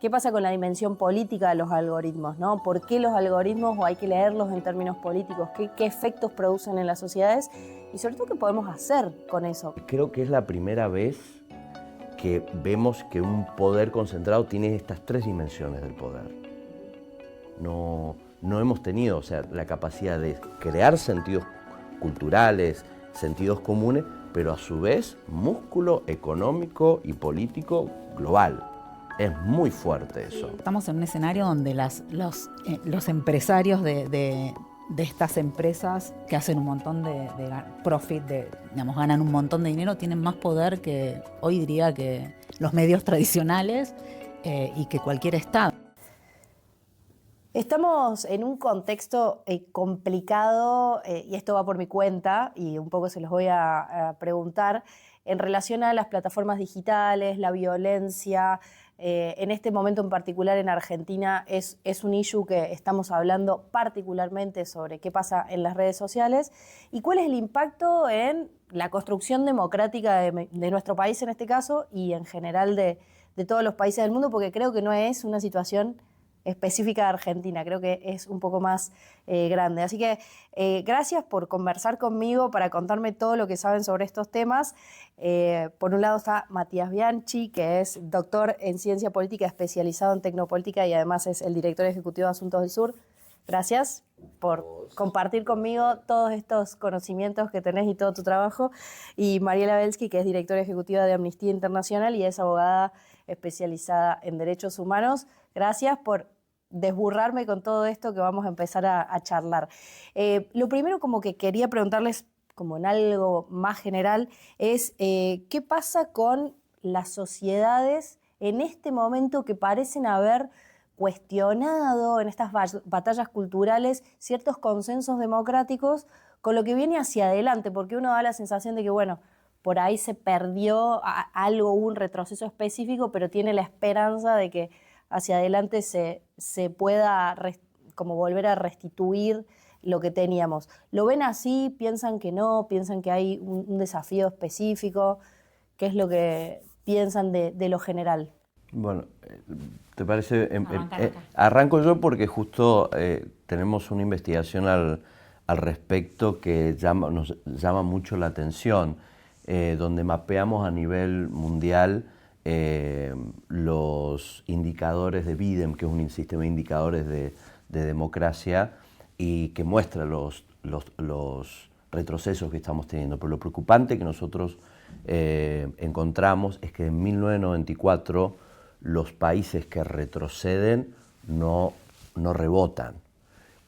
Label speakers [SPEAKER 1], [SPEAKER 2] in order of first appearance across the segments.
[SPEAKER 1] ¿Qué pasa con la dimensión política de los algoritmos, ¿no? ¿Por qué los algoritmos o hay que leerlos en términos políticos? ¿Qué efectos producen en las sociedades? Y sobre todo, ¿qué podemos hacer con eso?
[SPEAKER 2] Creo que es la primera vez que vemos que un poder concentrado tiene estas tres dimensiones del poder. No hemos tenido, o sea, la capacidad de crear sentidos culturales, sentidos comunes, pero a su vez músculo económico y político global. Es muy fuerte eso.
[SPEAKER 3] Estamos en un escenario donde los empresarios de estas empresas que hacen un montón de profit, digamos, ganan un montón de dinero, tienen más poder que, hoy diría, que los medios tradicionales y que cualquier Estado.
[SPEAKER 1] Estamos en un contexto complicado, y esto va por mi cuenta, y un poco se los voy a preguntar, en relación a las plataformas digitales, la violencia. En este momento en particular en Argentina es un issue que estamos hablando particularmente sobre qué pasa en las redes sociales y cuál es el impacto en la construcción democrática de nuestro país en este caso y en general de todos los países del mundo, porque creo que no es una situación específica de Argentina, creo que es un poco más grande. Así que gracias por conversar conmigo, para contarme todo lo que saben sobre estos temas. Por un lado está Matías Bianchi, que es doctor en Ciencia Política, especializado en Tecnopolítica y además es el director ejecutivo de Asuntos del Sur. Gracias por compartir conmigo todos estos conocimientos que tenés y todo tu trabajo. Y Mariela Belsky, que es directora ejecutiva de Amnistía Internacional y es abogada especializada en derechos humanos. Gracias por desburrarme con todo esto que vamos a empezar a charlar. Lo primero como que quería preguntarles, como en algo más general, es ¿qué pasa con las sociedades en este momento que parecen haber cuestionado en estas batallas culturales ciertos consensos democráticos con lo que viene hacia adelante? Porque uno da la sensación de que, bueno, por ahí se perdió algo, hubo un retroceso específico, pero tiene la esperanza de que hacia adelante se pueda como volver a restituir lo que teníamos. ¿Lo ven así? ¿Piensan que no? ¿Piensan que hay un desafío específico? ¿Qué es lo que piensan de lo general?
[SPEAKER 2] Bueno, ¿te parece? Arranco yo porque justo tenemos una investigación al respecto que nos llama mucho la atención, donde mapeamos a nivel mundial los indicadores de Bidem, que es un sistema de indicadores de democracia y que muestra los retrocesos que estamos teniendo. Pero lo preocupante que nosotros encontramos es que en 1994 los países que retroceden no rebotan.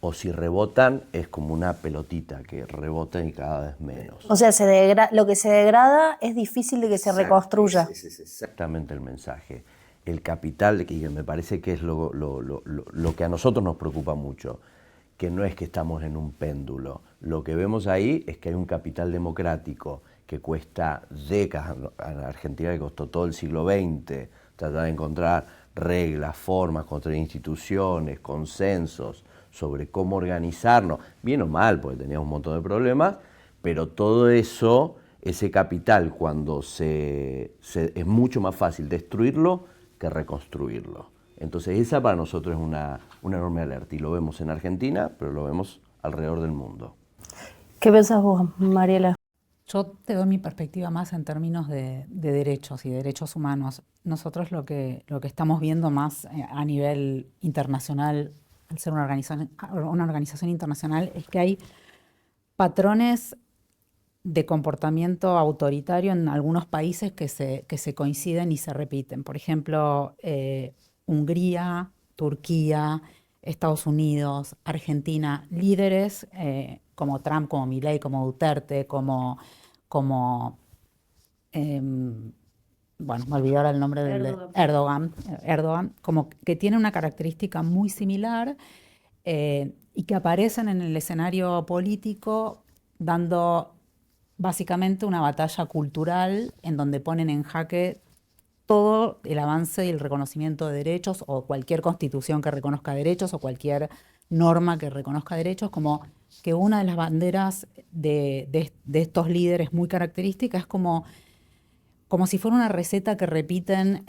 [SPEAKER 2] O si rebotan es como una pelotita que rebota y cada vez menos.
[SPEAKER 1] O sea, lo que se degrada es difícil de que se reconstruya.
[SPEAKER 2] Ese es exactamente el mensaje. El capital, que me parece que es lo que a nosotros nos preocupa mucho, que no es que estamos en un péndulo. Lo que vemos ahí es que hay un capital democrático que cuesta décadas, en Argentina que costó todo el siglo XX, tratar de encontrar reglas, formas, construir instituciones, consensos sobre cómo organizarnos, bien o mal, porque teníamos un montón de problemas, pero todo eso, ese capital, cuando es mucho más fácil destruirlo que reconstruirlo. Entonces esa para nosotros es una enorme alerta, y lo vemos en Argentina, pero lo vemos alrededor del mundo.
[SPEAKER 1] ¿Qué pensás vos, Mariela?
[SPEAKER 3] Yo te doy mi perspectiva más en términos de derechos y derechos humanos. Nosotros lo que estamos viendo más a nivel internacional, al ser una organización internacional, es que hay patrones de comportamiento autoritario en algunos países que se coinciden y se repiten. Por ejemplo, Hungría, Turquía, Estados Unidos, Argentina, líderes como Trump, como Milei, como Duterte, como bueno, me olvidé ahora el nombre del Erdogan, como que tiene una característica muy similar y que aparecen en el escenario político dando básicamente una batalla cultural en donde ponen en jaque todo el avance y el reconocimiento de derechos, o cualquier constitución que reconozca derechos, o cualquier norma que reconozca derechos, como que una de las banderas de estos líderes muy características es como como si fuera una receta que repiten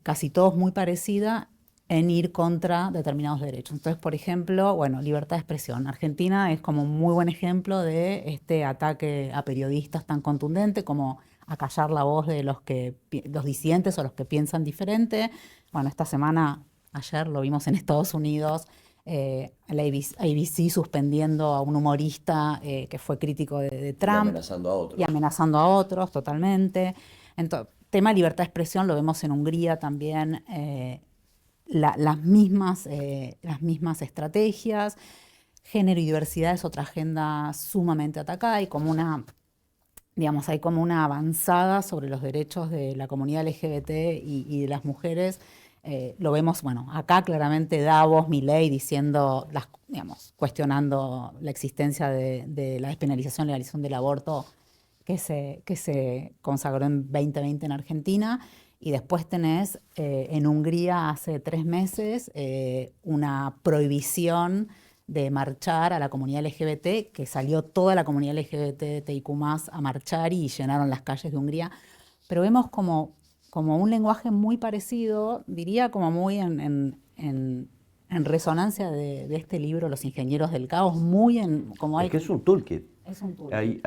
[SPEAKER 3] casi todos muy parecida en ir contra determinados derechos. Entonces, por ejemplo, bueno, libertad de expresión. Argentina es como un muy buen ejemplo de este ataque a periodistas tan contundente como acallar la voz de los disidentes o los que piensan diferente. Bueno, esta semana, ayer lo vimos en Estados Unidos, la ABC suspendiendo a un humorista que fue crítico de Trump.
[SPEAKER 2] Y amenazando a otros.
[SPEAKER 3] Y amenazando a otros, totalmente. Entonces, tema libertad de expresión lo vemos en Hungría también, las mismas estrategias. Género y diversidad es otra agenda sumamente atacada. Hay como una avanzada sobre los derechos de la comunidad LGBT y de las mujeres. Lo vemos, bueno, acá claramente Davos, Milei diciendo, cuestionando la existencia de la despenalización, legalización del aborto que se consagró en 2020 en Argentina. Y después tenés en Hungría hace 3 meses una prohibición de marchar a la comunidad LGBT, que salió toda la comunidad LGBTIQ+ a marchar y llenaron las calles de Hungría. Pero vemos como un lenguaje muy parecido, diría como muy en resonancia de este libro, Los Ingenieros del Caos, muy en...
[SPEAKER 2] Es que es un toolkit.
[SPEAKER 3] Es un toolkit.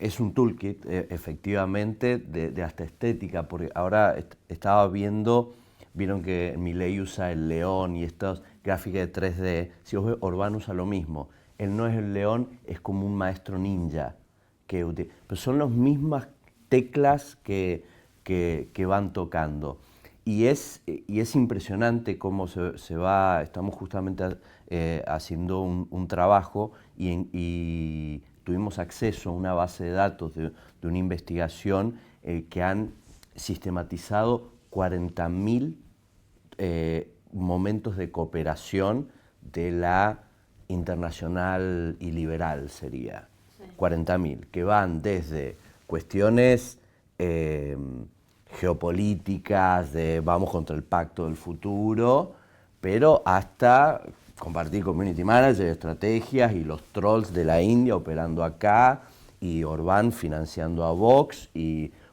[SPEAKER 2] Es un toolkit, efectivamente, de hasta estética, porque ahora vieron que Milei usa el león y estas gráficas de 3D. Si vos ves, Orbán usa lo mismo. Él no es el león, es como un maestro ninja. Pero son las mismas teclas que van tocando. Y es impresionante cómo estamos justamente haciendo un trabajo y tuvimos acceso a una base de datos de una investigación que han sistematizado 40.000 momentos de cooperación de la internacional y liberal, sería. Sí. 40.000, que van desde cuestiones geopolíticas, de vamos contra el pacto del futuro, pero hasta compartir community manager, estrategias y los trolls de la India operando acá y Orbán financiando a Vox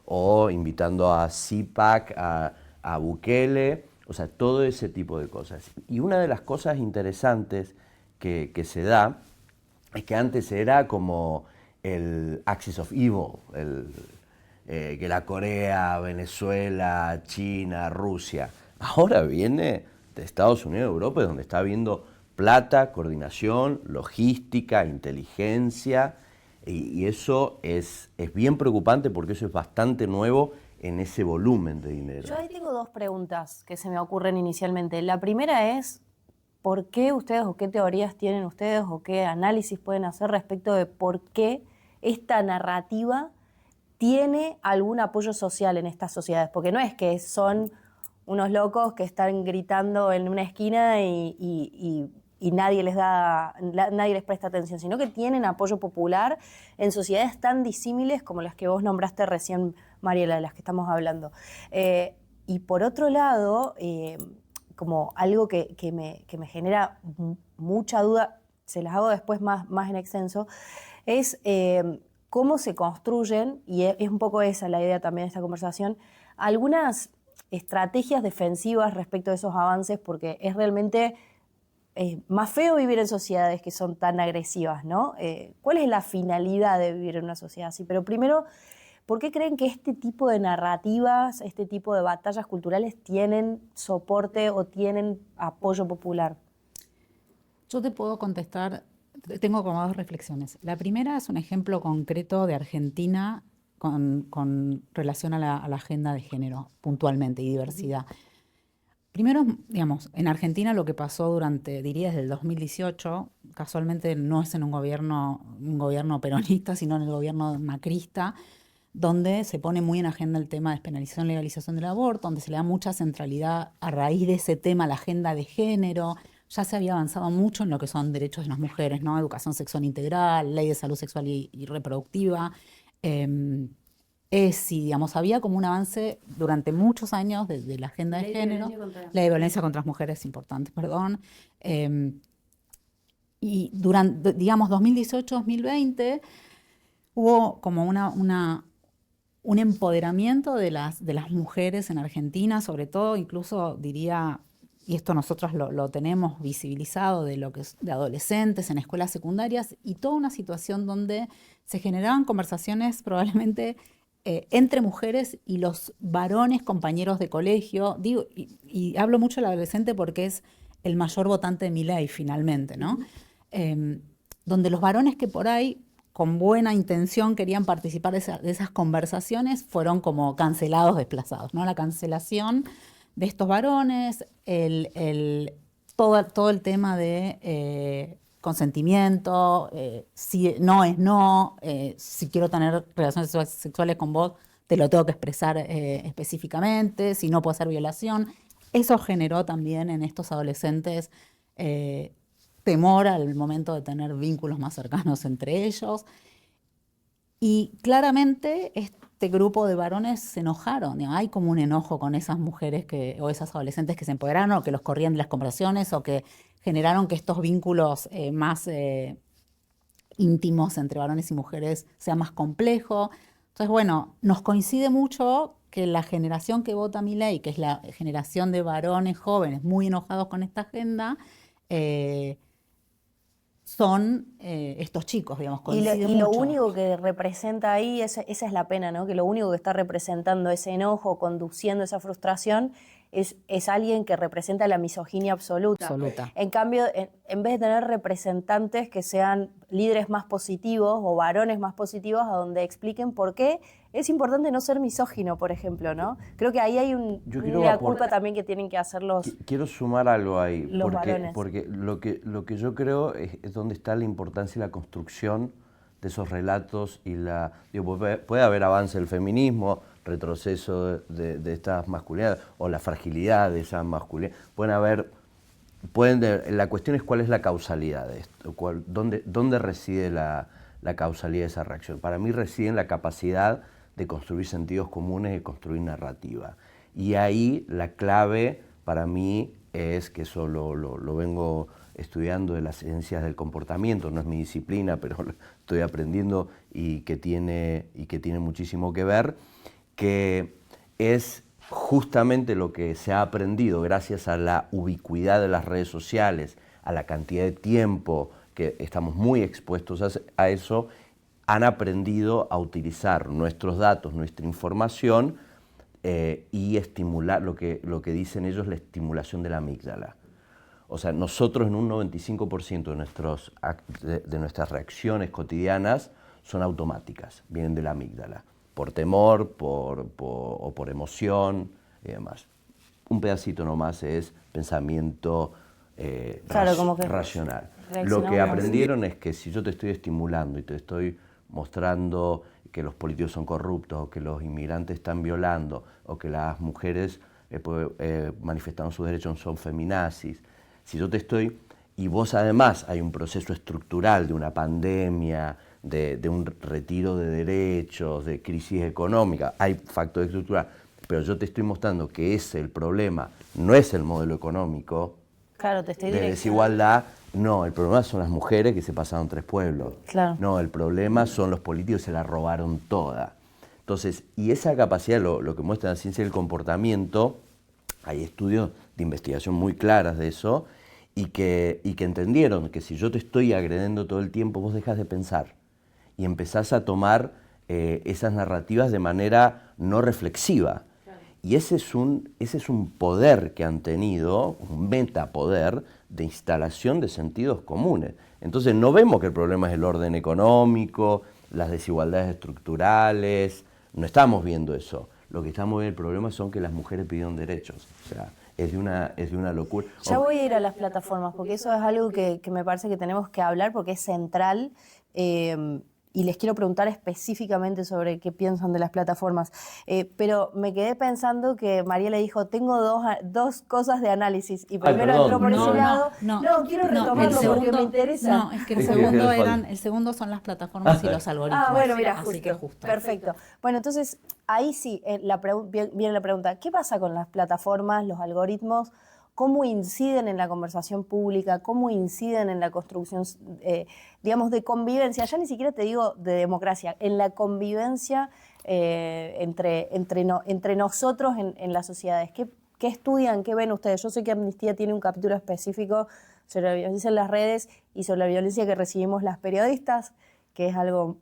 [SPEAKER 2] o invitando a CPAC, a Bukele, o sea, todo ese tipo de cosas. Y una de las cosas interesantes que se da es que antes era como el Axis of Evil, que la Corea, Venezuela, China, Rusia. Ahora viene de Estados Unidos, Europa, donde está habiendo plata, coordinación, logística, inteligencia, y eso es bien preocupante porque eso es bastante nuevo en ese volumen de dinero.
[SPEAKER 1] Yo ahí tengo 2 preguntas que se me ocurren inicialmente. La primera es, ¿por qué ustedes o qué teorías tienen ustedes o qué análisis pueden hacer respecto de por qué esta narrativa tiene algún apoyo social en estas sociedades? Porque no es que son unos locos que están gritando en una esquina y nadie les presta atención, sino que tienen apoyo popular en sociedades tan disímiles como las que vos nombraste recién, Mariela, de las que estamos hablando. Y por otro lado, como algo que me genera mucha duda, se las hago después más en extenso, es cómo se construyen, y es un poco esa la idea también de esta conversación, algunas estrategias defensivas respecto a esos avances, porque es realmente más feo vivir en sociedades que son tan agresivas, ¿no? ¿Cuál es la finalidad de vivir en una sociedad así? Pero primero, ¿por qué creen que este tipo de narrativas, este tipo de batallas culturales tienen soporte o tienen apoyo popular?
[SPEAKER 3] Yo te puedo contestar, tengo como 2 reflexiones. La primera es un ejemplo concreto de Argentina con relación a la agenda de género, puntualmente, y diversidad. Primero, digamos, en Argentina lo que pasó diría desde el 2018, casualmente no es en un gobierno peronista, sino en el gobierno macrista, donde se pone muy en agenda el tema de despenalización, legalización del aborto, donde se le da mucha centralidad a raíz de ese tema a la agenda de género. Ya se había avanzado mucho en lo que son derechos de las mujeres, ¿no? Educación sexual integral, ley de salud sexual y reproductiva. Digamos, había como un avance durante muchos años de la agenda de género. Ley de violencia contra las mujeres, importante, perdón. Y durante, digamos, 2018-2020 hubo como un empoderamiento de las mujeres en Argentina, sobre todo, incluso diría, y esto nosotros lo tenemos visibilizado de adolescentes en escuelas secundarias, y toda una situación donde se generaban conversaciones probablemente entre mujeres y los varones compañeros de colegio. Digo, y hablo mucho del adolescente porque es el mayor votante de Milei finalmente, ¿no? Donde los varones que por ahí con buena intención querían participar de esas conversaciones, fueron como cancelados, desplazados, ¿no? La cancelación de estos varones, todo el tema de consentimiento, si no es no, si quiero tener relaciones sexuales con vos, te lo tengo que expresar específicamente, si no puede ser violación. Eso generó también en estos adolescentes temor al momento de tener vínculos más cercanos entre ellos. Y claramente este grupo de varones se enojaron. Hay como un enojo con esas mujeres o esas adolescentes que se empoderaron o que los corrían de las conversaciones o que generaron que estos vínculos más íntimos entre varones y mujeres sea más complejo. Entonces, bueno, nos coincide mucho que la generación que vota Milei, que es la generación de varones jóvenes muy enojados con esta agenda, son estos chicos, digamos, coincide
[SPEAKER 1] Y lo
[SPEAKER 3] mucho.
[SPEAKER 1] único que representa ahí, esa es la pena, ¿no? Que lo único que está representando ese enojo, conduciendo esa frustración, es alguien que representa la misoginia absoluta.
[SPEAKER 3] Absoluta.
[SPEAKER 1] En cambio, en vez de tener representantes que sean líderes más positivos o varones más positivos, a donde expliquen por qué es importante no ser misógino, por ejemplo, ¿no? Creo que ahí hay una culpa también que tienen que hacer
[SPEAKER 2] Quiero sumar algo ahí,
[SPEAKER 1] los varones.
[SPEAKER 2] porque lo que yo creo es donde está la importancia y la construcción de esos relatos y puede haber avance del feminismo, retroceso de estas masculinidades o la fragilidad de esas masculinidades. La cuestión es cuál es la causalidad de esto, dónde reside la causalidad de esa reacción. Para mí reside en la capacidad de construir sentidos comunes y construir narrativa. Y ahí la clave para mí es, que eso lo vengo estudiando de las ciencias del comportamiento, no es mi disciplina, pero lo estoy aprendiendo y que tiene muchísimo que ver, que es justamente lo que se ha aprendido gracias a la ubicuidad de las redes sociales, a la cantidad de tiempo que estamos muy expuestos a eso, han aprendido a utilizar nuestros datos, nuestra información y estimular lo que dicen ellos, la estimulación de la amígdala. O sea, nosotros en un 95% de nuestras reacciones cotidianas son automáticas, vienen de la amígdala, por temor o por emoción y demás. Un pedacito nomás es pensamiento racional. Lo que aprendieron es que si yo te estoy estimulando y te estoy mostrando que los políticos son corruptos, o que los inmigrantes están violando, o que las mujeres manifestando sus derechos son feminazis, si yo te estoy, y vos además hay un proceso estructural de una pandemia, de un retiro de derechos, de crisis económica, hay factores estructurales, pero yo te estoy mostrando que ese el problema no es el modelo económico,
[SPEAKER 1] claro, te estoy
[SPEAKER 2] de desigualdad. No, el problema son las mujeres que se pasaron 3 pueblos.
[SPEAKER 1] Claro.
[SPEAKER 2] No, el problema son los políticos que se la robaron toda. Entonces, y esa capacidad, lo que muestra la ciencia del comportamiento, hay estudios de investigación muy claras de eso, y que entendieron que si yo te estoy agrediendo todo el tiempo, vos dejas de pensar y empezás a tomar esas narrativas de manera no reflexiva. Claro. Y ese es un poder que han tenido, un metapoder de instalación de sentidos comunes. Entonces no vemos que el problema es el orden económico, las desigualdades estructurales, no estamos viendo eso. Lo que estamos viendo el problema son que las mujeres pidieron derechos. O sea, es de una locura.
[SPEAKER 1] Ya voy a ir a las plataformas, porque eso es algo que me parece que tenemos que hablar, porque es central. Y les quiero preguntar específicamente sobre qué piensan de las plataformas. Pero me quedé pensando que María le dijo, tengo dos cosas de análisis. Y primero entró por ese lado. No, quiero retomarlo porque me interesa.
[SPEAKER 3] No, es que el segundo son las plataformas y los algoritmos.
[SPEAKER 1] Ah, bueno, mira,
[SPEAKER 3] justo.
[SPEAKER 1] Perfecto. Bueno, entonces, ahí sí viene la pregunta, ¿qué pasa con las plataformas, los algoritmos? cómo inciden en la conversación pública, cómo inciden en la construcción, digamos, de convivencia, ya ni siquiera te digo de democracia, en la convivencia entre nosotros en las sociedades. ¿Qué estudian? ¿Qué ven ustedes? Yo sé que Amnistía tiene un capítulo específico sobre la violencia en las redes y sobre la violencia que recibimos las periodistas, que es algo,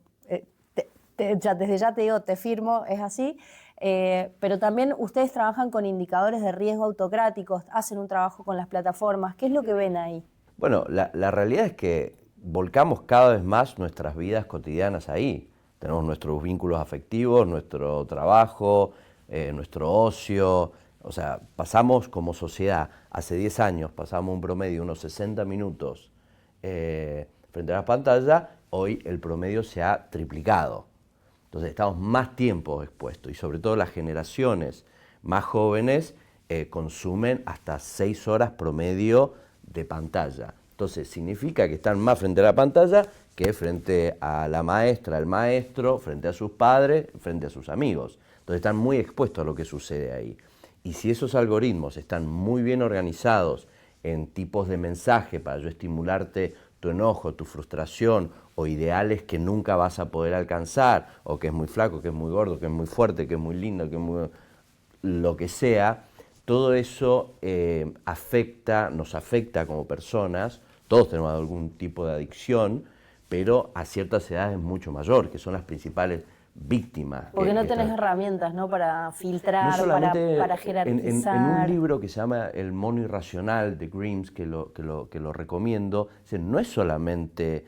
[SPEAKER 1] desde ya te digo, te firmo, es así. Pero también ustedes trabajan con indicadores de riesgo autocráticos, hacen un trabajo con las plataformas. ¿Qué es lo que ven ahí?
[SPEAKER 2] Bueno, la realidad es que volcamos cada vez más nuestras vidas cotidianas ahí. Tenemos nuestros vínculos afectivos, nuestro trabajo, nuestro ocio. O sea, pasamos como sociedad, hace 10 años pasamos un promedio de unos 60 minutos frente a la pantalla, hoy el promedio se ha triplicado. Entonces estamos más tiempo expuestos y sobre todo las generaciones más jóvenes consumen hasta 6 horas promedio de pantalla. Entonces significa que están más frente a la pantalla que frente a la maestra, al maestro, frente a sus padres, frente a sus amigos. Entonces están muy expuestos a lo que sucede ahí. Y si esos algoritmos están muy bien organizados en tipos de mensaje para yo estimularte tu enojo, tu frustración o ideales que nunca vas a poder alcanzar, o que es muy flaco, que es muy gordo, que es muy fuerte, que es muy lindo, que es muy... lo que sea, todo eso nos afecta como personas. Todos tenemos algún tipo de adicción, pero a ciertas edades mucho mayor, que son las principales víctimas.
[SPEAKER 1] Porque no tenés herramientas, ¿no? Para filtrar,
[SPEAKER 2] no solamente
[SPEAKER 1] para jerarquizar.
[SPEAKER 2] En un libro que se llama El mono irracional de Grimes, que lo recomiendo, no es solamente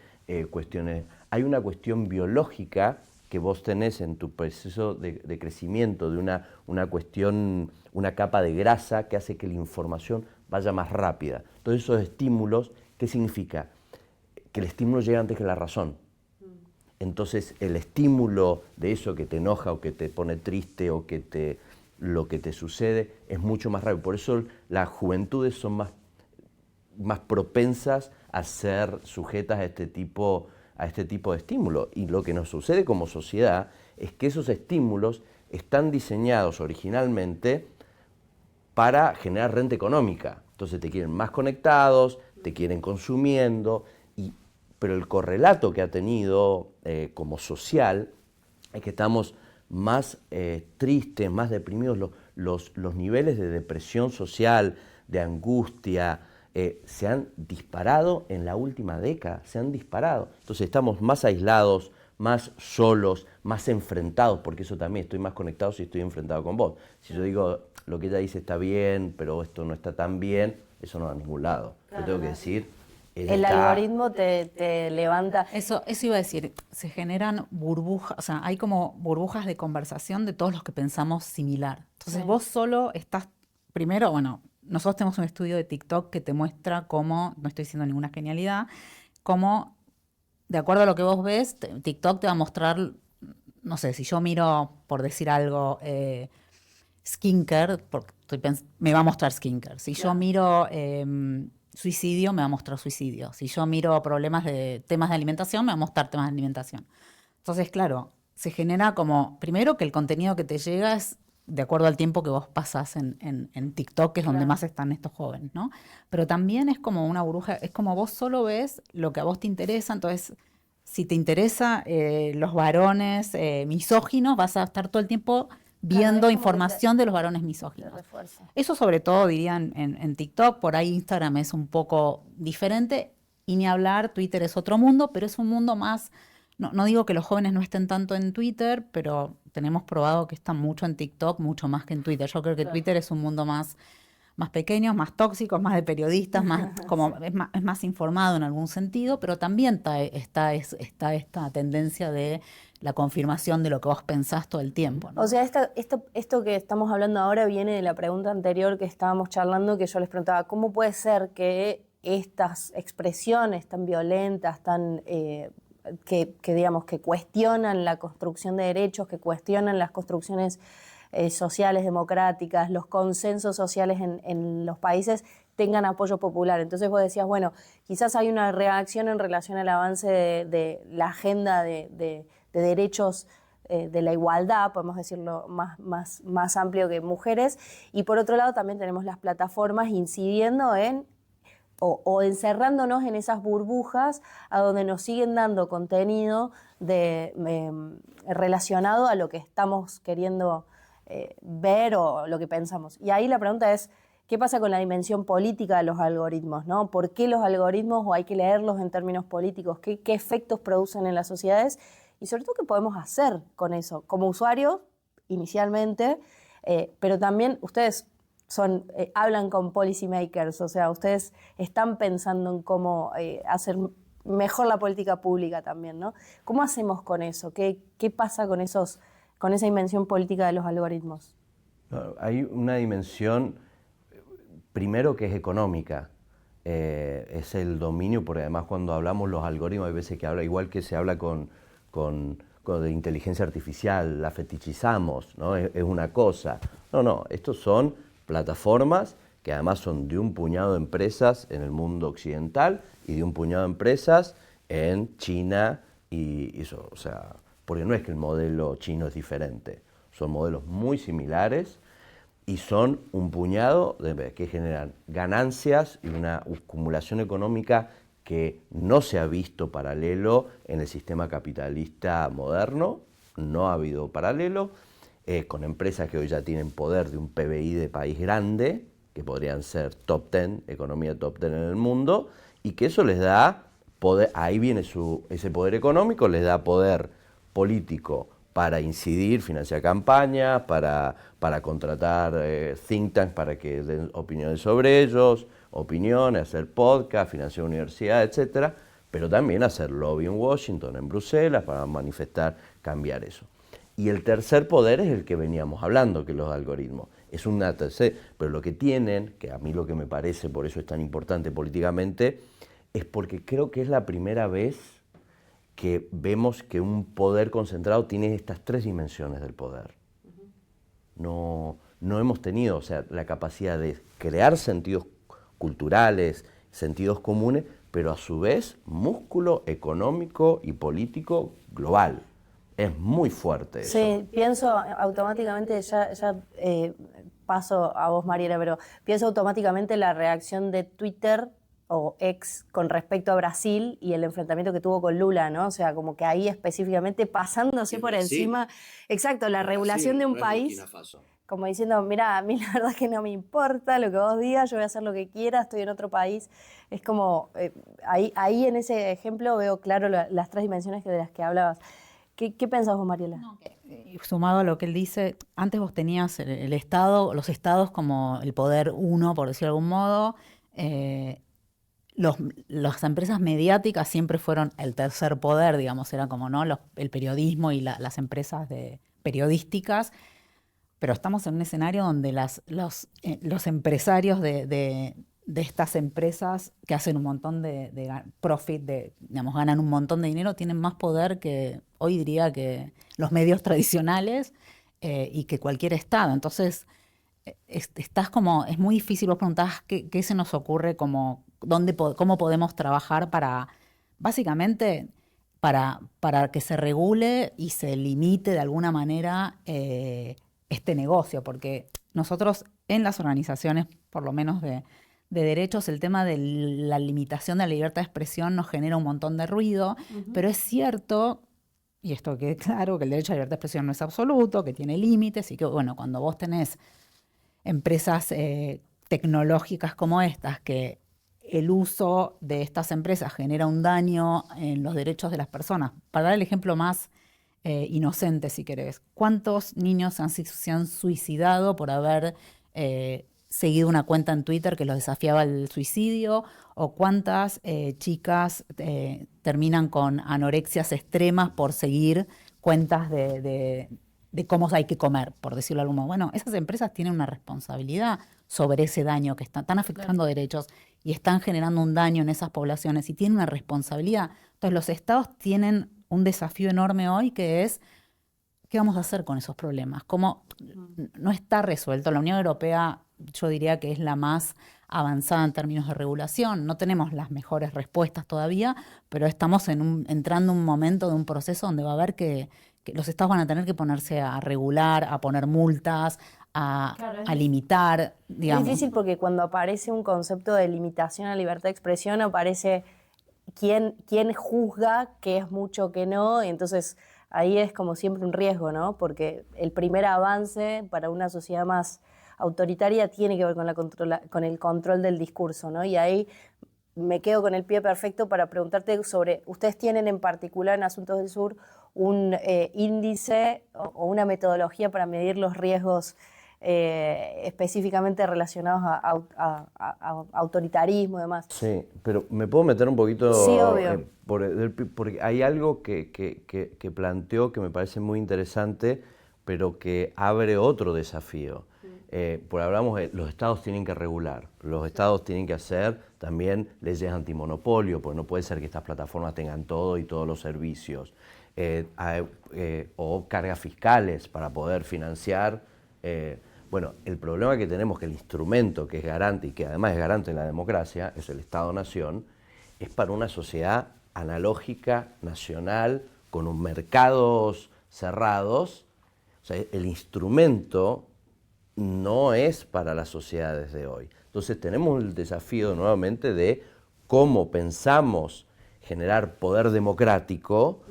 [SPEAKER 2] cuestiones, hay una cuestión biológica que vos tenés en tu proceso de crecimiento, de una cuestión, una capa de grasa que hace que la información vaya más rápida. Todos esos estímulos, ¿qué significa? Que el estímulo llega antes que la razón. Entonces el estímulo de eso que te enoja o que te pone triste o lo que te sucede es mucho más rápido. Por eso las juventudes son más propensas a ser sujetas a este tipo de estímulos. Y lo que nos sucede como sociedad es que esos estímulos están diseñados originalmente para generar renta económica. Entonces te quieren más conectados, te quieren consumiendo, pero el correlato que ha tenido como social es que estamos más tristes, más deprimidos. Los niveles de depresión social, de angustia, se han disparado en la última década, se han disparado. Entonces estamos más aislados, más solos, más enfrentados, porque eso también, estoy más conectado si estoy enfrentado con vos. Si yo digo, lo que ella dice está bien, pero esto no está tan bien, eso no va a ningún lado. Yo tengo que decir...
[SPEAKER 1] El algoritmo te levanta.
[SPEAKER 3] Eso iba a decir, se generan burbujas, o sea, hay como burbujas de conversación de todos los que pensamos similar. Entonces vos solo estás, primero, bueno, nosotros tenemos un estudio de TikTok que te muestra cómo, no estoy diciendo ninguna genialidad, cómo, de acuerdo a lo que vos ves, TikTok te va a mostrar, no sé, si yo miro, por decir algo, skincare, porque me va a mostrar skincare. Si yo miro... suicidio, me va a mostrar suicidio. Si yo miro problemas de temas de alimentación, me va a mostrar temas de alimentación. Entonces, claro, se genera como, primero que el contenido que te llega es de acuerdo al tiempo que vos pasás en TikTok, que es donde más están estos jóvenes, ¿no? Pero también es como una burbuja, es como vos solo ves lo que a vos te interesa, entonces, si te interesa los varones misóginos, vas a estar todo el tiempo viendo información de los varones misóginos. Eso sobre todo dirían en TikTok, por ahí Instagram es un poco diferente, y ni hablar, Twitter es otro mundo, pero es un mundo más, no digo que los jóvenes no estén tanto en Twitter, pero tenemos probado que están mucho en TikTok, mucho más que en Twitter. Yo creo que Twitter es un mundo más pequeño, más tóxico, más de periodistas, más como es más informado en algún sentido, pero también está esta tendencia de la confirmación de lo que vos pensás todo el tiempo, ¿no?
[SPEAKER 1] O sea, esto que estamos hablando ahora viene de la pregunta anterior que estábamos charlando, que yo les preguntaba, ¿cómo puede ser que estas expresiones tan violentas, que digamos, que cuestionan la construcción de derechos, que cuestionan las construcciones sociales, democráticas, los consensos sociales en los países tengan apoyo popular? Entonces vos decías, bueno, quizás hay una reacción en relación al avance de la agenda de derechos de la igualdad, podemos decirlo más amplio que mujeres, y por otro lado también tenemos las plataformas incidiendo en o encerrándonos en esas burbujas a donde nos siguen dando contenido relacionado a lo que estamos queriendo ver o lo que pensamos. Y ahí la pregunta es, ¿qué pasa con la dimensión política de los algoritmos, ¿no? ¿Por qué los algoritmos, o hay que leerlos en términos políticos? ¿Qué efectos producen en las sociedades? Y sobre todo, ¿qué podemos hacer con eso? Como usuarios, inicialmente, pero también ustedes hablan con policy makers, o sea, ustedes están pensando en cómo hacer mejor la política pública también, ¿no? ¿Cómo hacemos con eso? ¿Qué pasa con esa dimensión política de los algoritmos?
[SPEAKER 2] Hay una dimensión, primero, que es económica. Es el dominio, porque además cuando hablamos los algoritmos, hay veces que habla, igual que se habla con de inteligencia artificial, la fetichizamos, ¿no? Es una cosa. No, estos son plataformas que además son de un puñado de empresas en el mundo occidental y de un puñado de empresas en China y eso, o sea, porque no es que el modelo chino es diferente, son modelos muy similares y son un puñado que generan ganancias y una acumulación económica que no se ha visto paralelo en el sistema capitalista moderno, no ha habido paralelo, con empresas que hoy ya tienen poder de un PBI de país grande, que podrían ser top 10, economía top 10 en el mundo, y que eso les da poder, ahí viene ese poder económico, les da poder político para incidir, financiar campañas, para contratar think tanks para que den opiniones sobre ellos, opiniones, hacer podcast, financiar universidades, etcétera, pero también hacer lobby en Washington, en Bruselas, para manifestar, cambiar eso. Y el tercer poder es el que veníamos hablando, que los algoritmos. Es una tercera, pero lo que tienen, que a mí lo que me parece, por eso es tan importante políticamente, es porque creo que es la primera vez que vemos que un poder concentrado tiene estas tres dimensiones del poder. No hemos tenido, o sea, la capacidad de crear sentidos culturales, sentidos comunes, pero a su vez músculo económico y político global. Es muy fuerte eso.
[SPEAKER 1] Sí, pienso automáticamente, ya paso a vos, Mariela, pero pienso automáticamente la reacción de Twitter o X con respecto a Brasil y el enfrentamiento que tuvo con Lula, ¿no? O sea, como que ahí específicamente pasándose por encima, exacto, la regulación de un país, como diciendo, mira, a mí la verdad es que no me importa lo que vos digas, yo voy a hacer lo que quiera, estoy en otro país. Es como, ahí en ese ejemplo veo claro las tres dimensiones de las que hablabas. ¿Qué pensás vos, Mariela?
[SPEAKER 3] No, sumado a lo que él dice, antes vos tenías el Estado, los estados como el poder uno, por decirlo de algún modo. Las empresas mediáticas siempre fueron el tercer poder, digamos, era como ¿no? El periodismo y las empresas periodísticas, pero estamos en un escenario donde los empresarios de estas empresas que hacen un montón de profit, digamos, ganan un montón de dinero, tienen más poder que, hoy diría, que los medios tradicionales y que cualquier Estado. Entonces, es muy difícil, vos preguntás qué se nos ocurre, cómo podemos trabajar básicamente, para que se regule y se limite de alguna manera este negocio, porque nosotros en las organizaciones, por lo menos de derechos, el tema de la limitación de la libertad de expresión nos genera un montón de ruido, pero es cierto, y esto quede claro, que el derecho a la libertad de expresión no es absoluto, que tiene límites y que, bueno, cuando vos tenés empresas tecnológicas como estas, que el uso de estas empresas genera un daño en los derechos de las personas. Para dar el ejemplo más inocente, si querés, ¿cuántos niños se han suicidado por haber seguido una cuenta en Twitter que los desafiaba al suicidio? ¿O cuántas chicas terminan con anorexias extremas por seguir cuentas de cómo hay que comer, por decirlo de algún modo? Bueno, esas empresas tienen una responsabilidad sobre ese daño que están afectando derechos y están generando un daño en esas poblaciones y tienen una responsabilidad. Entonces los estados tienen un desafío enorme hoy, que es ¿qué vamos a hacer con esos problemas? ¿Cómo no está resuelto? La Unión Europea, yo diría que es la más avanzada en términos de regulación. No tenemos las mejores respuestas todavía, pero estamos entrando en un momento de un proceso donde va a haber que que los estados van a tener que ponerse a regular, a poner multas,
[SPEAKER 1] Claro,
[SPEAKER 3] a limitar, digamos.
[SPEAKER 1] Es difícil porque cuando aparece un concepto de limitación a la libertad de expresión aparece quién juzga qué es mucho, qué no, y entonces ahí es como siempre un riesgo, ¿no? Porque el primer avance para una sociedad más autoritaria tiene que ver con el control del discurso, ¿no? Y ahí me quedo con el pie perfecto para preguntarte sobre, ustedes tienen en particular en Asuntos del Sur un índice o una metodología para medir los riesgos específicamente relacionados a autoritarismo y demás.
[SPEAKER 2] Sí, pero me puedo meter un poquito,
[SPEAKER 1] Sí, obvio.
[SPEAKER 2] porque hay algo que planteó que me parece muy interesante, pero que abre otro desafío. Porque hablamos de los estados tienen que regular, los estados tienen que hacer también leyes antimonopolio, porque no puede ser que estas plataformas tengan todo y todos los servicios, o cargas fiscales para poder financiar. Bueno, el problema que tenemos, que el instrumento que es garante y que además es garante en la democracia, es el Estado-Nación, es para una sociedad analógica, nacional, con un mercados cerrados. O sea, el instrumento no es para las sociedades de hoy. Entonces tenemos el desafío nuevamente de cómo pensamos generar poder democrático,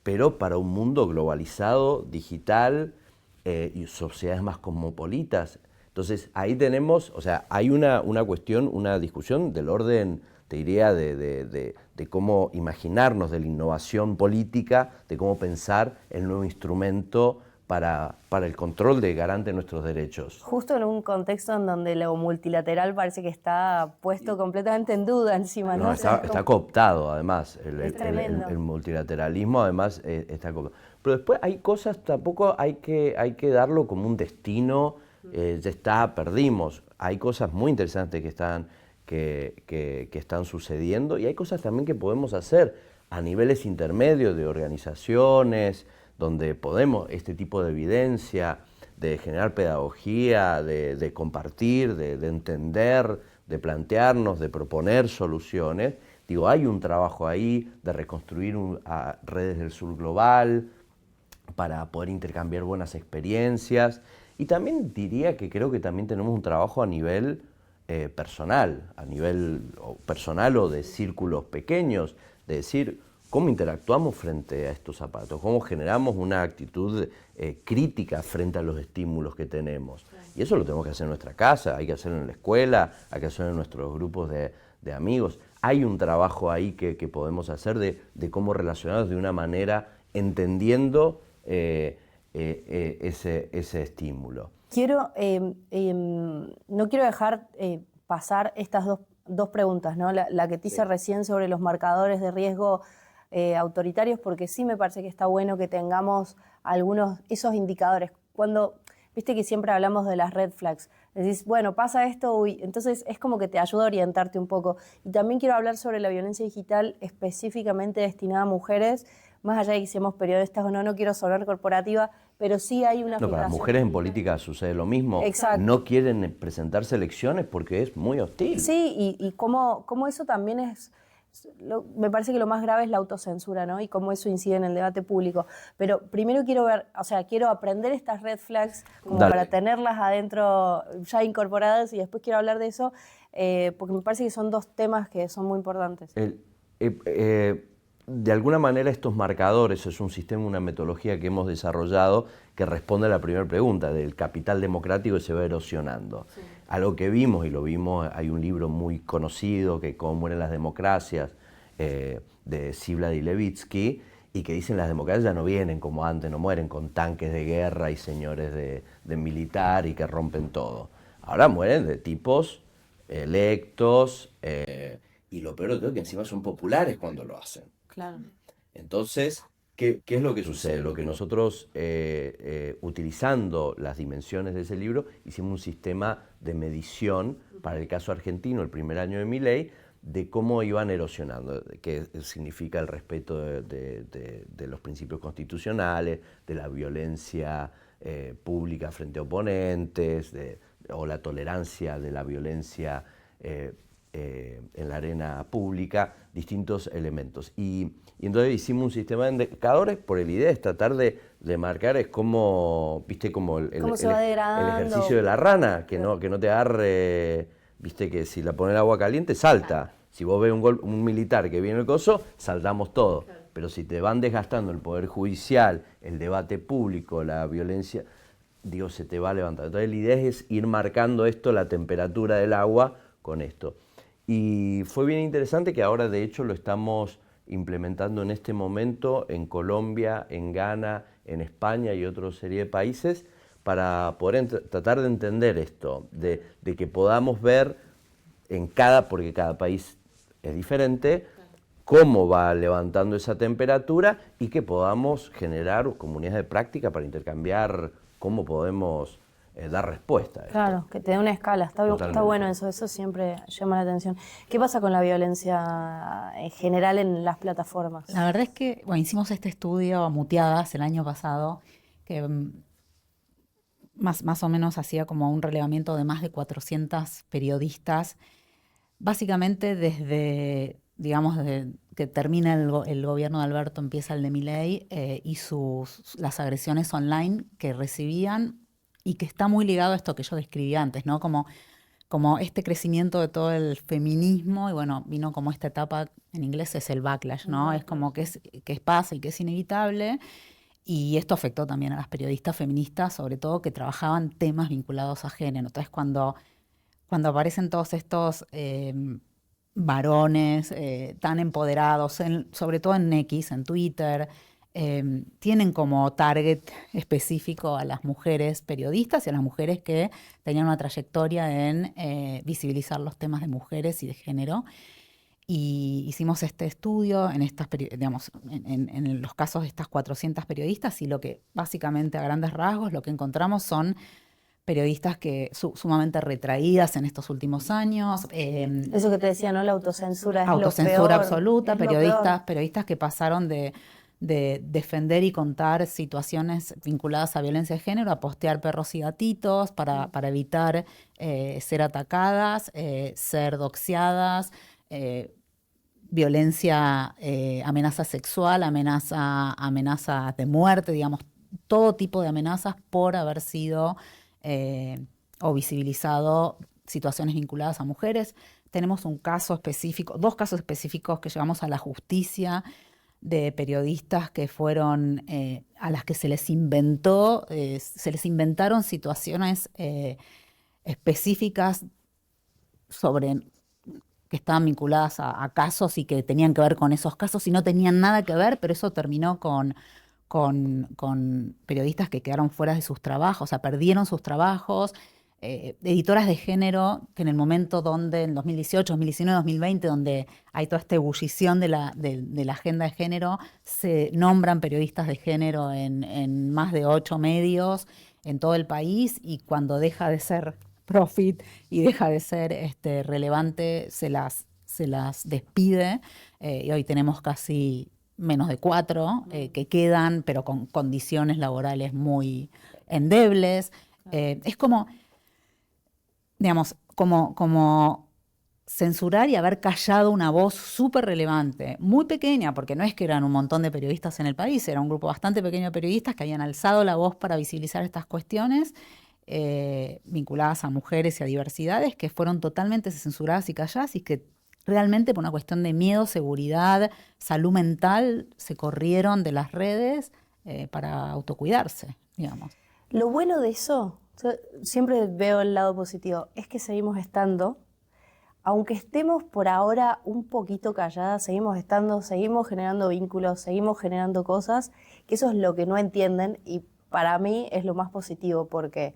[SPEAKER 2] pero para un mundo globalizado, digital, y sociedades más cosmopolitas. Entonces ahí tenemos, o sea, hay una cuestión, una discusión del orden, te diría, de cómo imaginarnos de la innovación política, de cómo pensar el nuevo instrumento para el control de garante de nuestros derechos.
[SPEAKER 1] Justo en un contexto en donde lo multilateral parece que está puesto completamente en duda encima, ¿no?
[SPEAKER 2] No, está cooptado además,
[SPEAKER 1] Es tremendo.
[SPEAKER 2] el multilateralismo además está cooptado. Pero después hay cosas, tampoco hay que darlo como un destino, ya está, perdimos. Hay cosas muy interesantes que están sucediendo y hay cosas también que podemos hacer a niveles intermedios de organizaciones, donde podemos, este tipo de evidencia, de generar pedagogía, de compartir, de entender, de plantearnos, de proponer soluciones. Digo, hay un trabajo ahí de reconstruir redes del sur global para poder intercambiar buenas experiencias. Y también diría que creo que también tenemos un trabajo a nivel personal o de círculos pequeños, de decir, ¿cómo interactuamos frente a estos zapatos? ¿Cómo generamos una actitud crítica frente a los estímulos que tenemos? Y eso lo tenemos que hacer en nuestra casa, hay que hacerlo en la escuela, hay que hacerlo en nuestros grupos de amigos. Hay un trabajo ahí que podemos hacer de cómo relacionarnos de una manera entendiendo ese estímulo.
[SPEAKER 1] No quiero dejar pasar estas dos preguntas, ¿no? La que te hice recién sobre los marcadores de riesgo autoritarios, porque sí me parece que está bueno que tengamos esos indicadores. Cuando, viste que siempre hablamos de las red flags, decís, bueno, pasa esto, uy, entonces es como que te ayuda a orientarte un poco. Y también quiero hablar sobre la violencia digital específicamente destinada a mujeres, más allá de que seamos periodistas o no, no quiero sonar corporativa, pero sí hay una
[SPEAKER 2] No, para las mujeres en política sucede lo mismo.
[SPEAKER 1] Exacto.
[SPEAKER 2] No quieren presentarse elecciones porque es muy hostil.
[SPEAKER 1] Sí, y cómo eso también me parece que lo más grave es la autocensura, ¿no? Y cómo eso incide en el debate público. Pero primero quiero aprender estas red flags como para tenerlas adentro ya incorporadas y después quiero hablar de eso porque me parece que son dos temas que son muy importantes.
[SPEAKER 2] De alguna manera estos marcadores es un sistema, una metodología que hemos desarrollado que responde a la primera pregunta, del capital democrático que se va erosionando. Sí. Algo que vimos, y lo vimos, hay un libro muy conocido, que Cómo mueren las democracias, de Ziblatt y Levitsky, y que dicen las democracias ya no vienen como antes, no mueren con tanques de guerra y señores de militar y que rompen todo. Ahora mueren de tipos electos, y lo peor de todo es que encima son populares cuando lo hacen.
[SPEAKER 1] Claro.
[SPEAKER 2] Entonces, ¿qué es lo que sucede? Lo que nosotros, utilizando las dimensiones de ese libro, hicimos un sistema de medición para el caso argentino, el primer año de Milei, de cómo iban erosionando, qué significa el respeto de los principios constitucionales, de la violencia pública frente a oponentes, o la tolerancia de la violencia en la arena pública distintos elementos. Y entonces hicimos un sistema de indicadores por el IDES, tratar de marcar es como, viste, como el ejercicio de la rana, que no te agarre, viste, que si la pones agua caliente salta. Si vos ves un militar que viene el coso, saltamos todos. Pero si te van desgastando el poder judicial, el debate público, la violencia, digo, se te va levantando. Entonces la idea es ir marcando esto, la temperatura del agua con esto. Y fue bien interesante que ahora de hecho lo estamos implementando en este momento en Colombia, en Ghana, en España y otra serie de países para poder tratar de entender esto, de que podamos ver porque cada país es diferente, cómo va levantando esa temperatura y que podamos generar comunidades de práctica para intercambiar cómo podemos dar respuesta a esto.
[SPEAKER 1] Claro, que te dé una escala, está bueno eso siempre llama la atención. ¿Qué pasa con la violencia en general en las plataformas?
[SPEAKER 3] La verdad es que hicimos este estudio Muteadas el año pasado, que más o menos hacía como un relevamiento de más de 400 periodistas, básicamente desde que termina el gobierno de Alberto, empieza el de Milei, y las agresiones online que recibían, y que está muy ligado a esto que yo describí antes, ¿no? Como este crecimiento de todo el feminismo, y bueno, vino como esta etapa, en inglés es el backlash, ¿no? Es como que pasa y que es inevitable, y esto afectó también a las periodistas feministas, sobre todo que trabajaban temas vinculados a género. Entonces, cuando aparecen todos estos varones tan empoderados, sobre todo en X, en Twitter, tienen como target específico a las mujeres periodistas y a las mujeres que tenían una trayectoria en visibilizar los temas de mujeres y de género. Y hicimos este estudio en los casos de estas 400 periodistas, y lo que básicamente a grandes rasgos lo que encontramos son periodistas que sumamente retraídas en estos últimos años.
[SPEAKER 1] Eso que te decía, ¿no? La autocensura es
[SPEAKER 3] autocensura
[SPEAKER 1] lo peor,
[SPEAKER 3] absoluta, periodistas que pasaron de defender y contar situaciones vinculadas a violencia de género a postear perros y gatitos para evitar ser atacadas, ser doxiadas, violencia, amenaza sexual, amenaza de muerte, digamos, todo tipo de amenazas por haber sido o visibilizado situaciones vinculadas a mujeres. Tenemos dos casos específicos que llevamos a la justicia de periodistas que fueron, a las que se les inventaron situaciones específicas que estaban vinculadas a casos y que tenían que ver con esos casos y no tenían nada que ver, pero eso terminó con periodistas que quedaron fuera de sus trabajos, o sea, perdieron sus trabajos, editoras de género que en el momento donde, en 2018, 2019, 2020, donde hay toda esta ebullición de la agenda de género, se nombran periodistas de género en más de 8 medios en todo el país, y cuando deja de ser profit y deja de ser relevante, se las despide, y hoy tenemos casi menos de 4 que quedan, pero con condiciones laborales muy endebles. Es como, digamos, como censurar y haber callado una voz súper relevante, muy pequeña, porque no es que eran un montón de periodistas en el país, era un grupo bastante pequeño de periodistas que habían alzado la voz para visibilizar estas cuestiones vinculadas a mujeres y a diversidades, que fueron totalmente censuradas y calladas, y que realmente por una cuestión de miedo, seguridad, salud mental, se corrieron de las redes para autocuidarse, digamos.
[SPEAKER 1] Lo bueno de eso, yo siempre veo el lado positivo, es que seguimos estando, aunque estemos por ahora un poquito calladas, seguimos estando, seguimos generando vínculos, seguimos generando cosas, que eso es lo que no entienden, y para mí es lo más positivo, porque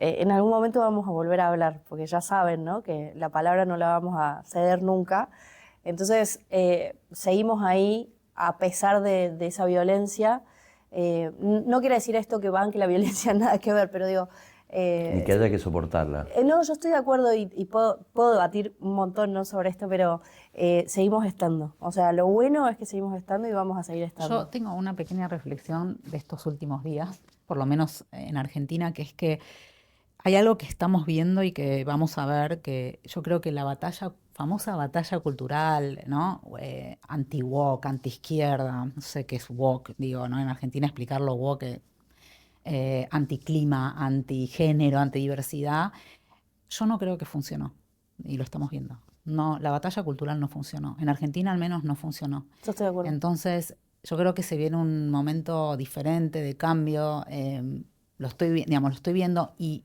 [SPEAKER 1] en algún momento vamos a volver a hablar, porque ya saben, ¿no?, que la palabra no la vamos a ceder nunca. Entonces, seguimos ahí a pesar de esa violencia. No quiere decir esto que la violencia nada que ver, pero digo...
[SPEAKER 2] y que haya que soportarla.
[SPEAKER 1] No, yo estoy de acuerdo y puedo debatir un montón, ¿no?, sobre esto, pero seguimos estando. O sea, lo bueno es que seguimos estando y vamos a seguir estando.
[SPEAKER 3] Yo tengo una pequeña reflexión de estos últimos días, por lo menos en Argentina, que es que hay algo que estamos viendo y que vamos a ver, que yo creo que la famosa batalla cultural, ¿no? Anti-woke, anti-izquierda, no sé qué es woke, digo, ¿no? En Argentina explicarlo woke, anticlima, antigénero, antidiversidad, yo no creo que funcionó, y lo estamos viendo. No, la batalla cultural no funcionó. En Argentina al menos no funcionó.
[SPEAKER 1] Yo estoy de acuerdo.
[SPEAKER 3] Entonces, yo creo que se viene un momento diferente de cambio, lo estoy viendo y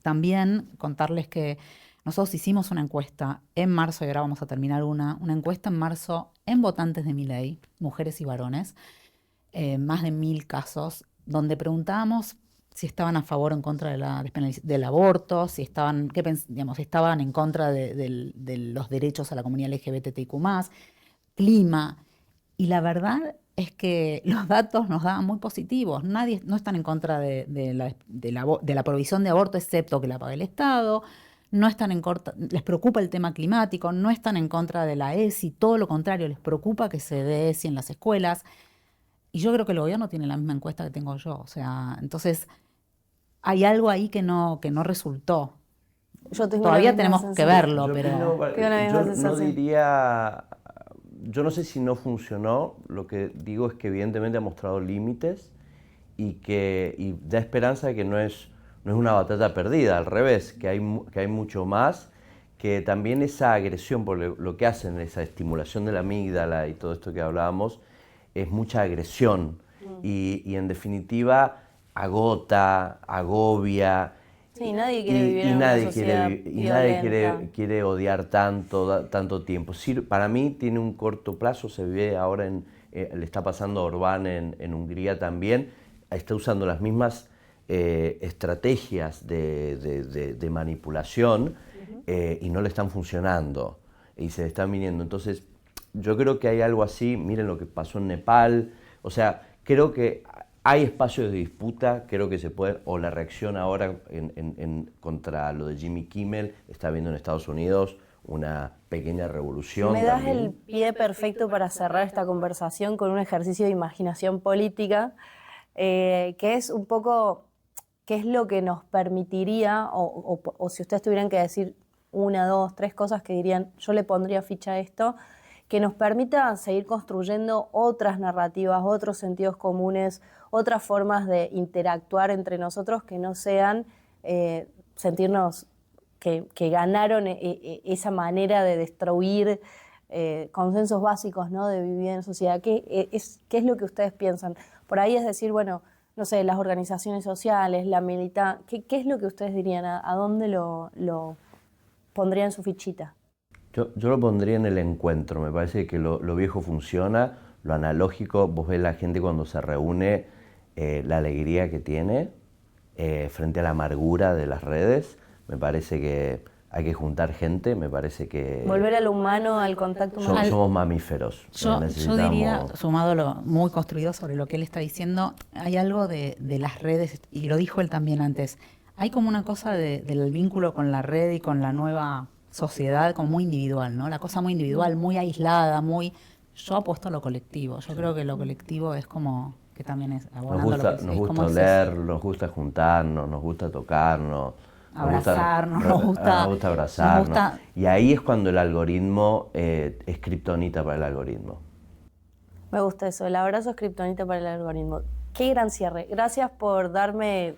[SPEAKER 3] también contarles que nosotros hicimos una encuesta en marzo y ahora vamos a terminar una encuesta en marzo en votantes de Milei, mujeres y varones, más de 1000 casos, donde preguntábamos si estaban a favor o en contra de del aborto, si estaban, si estaban en contra de los derechos a la comunidad LGBTIQ+, clima. Y la verdad es que los datos nos daban muy positivos. No están en contra de la provisión de aborto, excepto que la pague el Estado. No están les preocupa el tema climático, no están en contra de la ESI, todo lo contrario, les preocupa que se dé ESI en las escuelas. Y yo creo que el gobierno tiene la misma encuesta que tengo yo. O sea, entonces hay algo ahí que no resultó.
[SPEAKER 1] Yo tengo
[SPEAKER 3] Todavía tenemos que verlo, pero...
[SPEAKER 2] No diría... Yo no sé si no funcionó, lo que digo es que evidentemente ha mostrado límites y da esperanza de que no es una batalla perdida, al revés, que hay mucho más, que también esa agresión por lo que hacen, esa estimulación de la amígdala y todo esto que hablábamos, es mucha agresión y en definitiva agota, agobia.
[SPEAKER 1] Sí, nadie quiere vivir en una sociedad
[SPEAKER 2] nadie quiere odiar tanto tiempo. Sí, para mí tiene un corto plazo, se ve ahora, le está pasando a Orbán en Hungría también, está usando las mismas estrategias de manipulación y no le están funcionando y se le están viniendo. Entonces, yo creo que hay algo así, miren lo que pasó en Nepal, o sea, creo que hay espacios de disputa, creo que se puede, o la reacción ahora contra lo de Jimmy Kimmel, está habiendo en Estados Unidos una pequeña revolución.
[SPEAKER 1] Me das el pie perfecto para cerrar esta conversación con un ejercicio de imaginación política, que es un poco, qué es lo que nos permitiría, o si ustedes tuvieran que decir 1, 2, 3 cosas que dirían, yo le pondría ficha a esto, que nos permita seguir construyendo otras narrativas, otros sentidos comunes, otras formas de interactuar entre nosotros que no sean sentirnos que ganaron esa manera de destruir consensos básicos, ¿no? De vivir en sociedad. ¿Qué es lo que ustedes piensan? Por ahí es decir, bueno, no sé, las organizaciones sociales, la militancia, ¿qué es lo que ustedes dirían? ¿A dónde lo pondrían su fichita?
[SPEAKER 2] Yo lo pondría en el encuentro, me parece que lo viejo funciona, lo analógico, vos ves la gente cuando se reúne, la alegría que tiene frente a la amargura de las redes, me parece que hay que juntar gente, me parece que...
[SPEAKER 1] Volver a lo humano, al contacto humano.
[SPEAKER 2] Somos mamíferos.
[SPEAKER 3] Yo diría, sumado lo muy construido sobre lo que él está diciendo, hay algo de las redes, y lo dijo él también antes, hay como una cosa del vínculo con la red y con la nueva sociedad como muy individual, ¿no? La cosa muy individual, muy aislada, yo apuesto a lo colectivo. Yo creo que lo colectivo es como que también es abordando
[SPEAKER 2] nos gusta oler, nos gusta juntarnos, nos gusta tocarnos,
[SPEAKER 3] abrazarnos,
[SPEAKER 2] nos gusta abrazarnos. Y ahí es cuando el algoritmo es kriptonita para el algoritmo.
[SPEAKER 1] Me gusta eso, el abrazo es kriptonita para el algoritmo. Qué gran cierre. Gracias por darme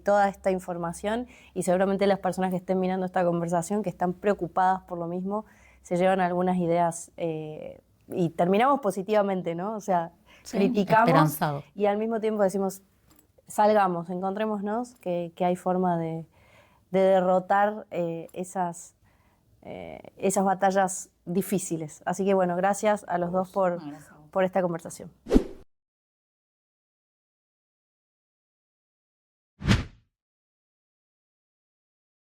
[SPEAKER 1] toda esta información y seguramente las personas que estén mirando esta conversación, que están preocupadas por lo mismo, se llevan algunas ideas y terminamos positivamente, ¿no? O sea, sí, criticamos
[SPEAKER 3] esperanzado.
[SPEAKER 1] Y al mismo tiempo decimos, salgamos, encontrémonos, que hay forma de derrotar esas batallas difíciles. Así que bueno, gracias a los dos por esta conversación.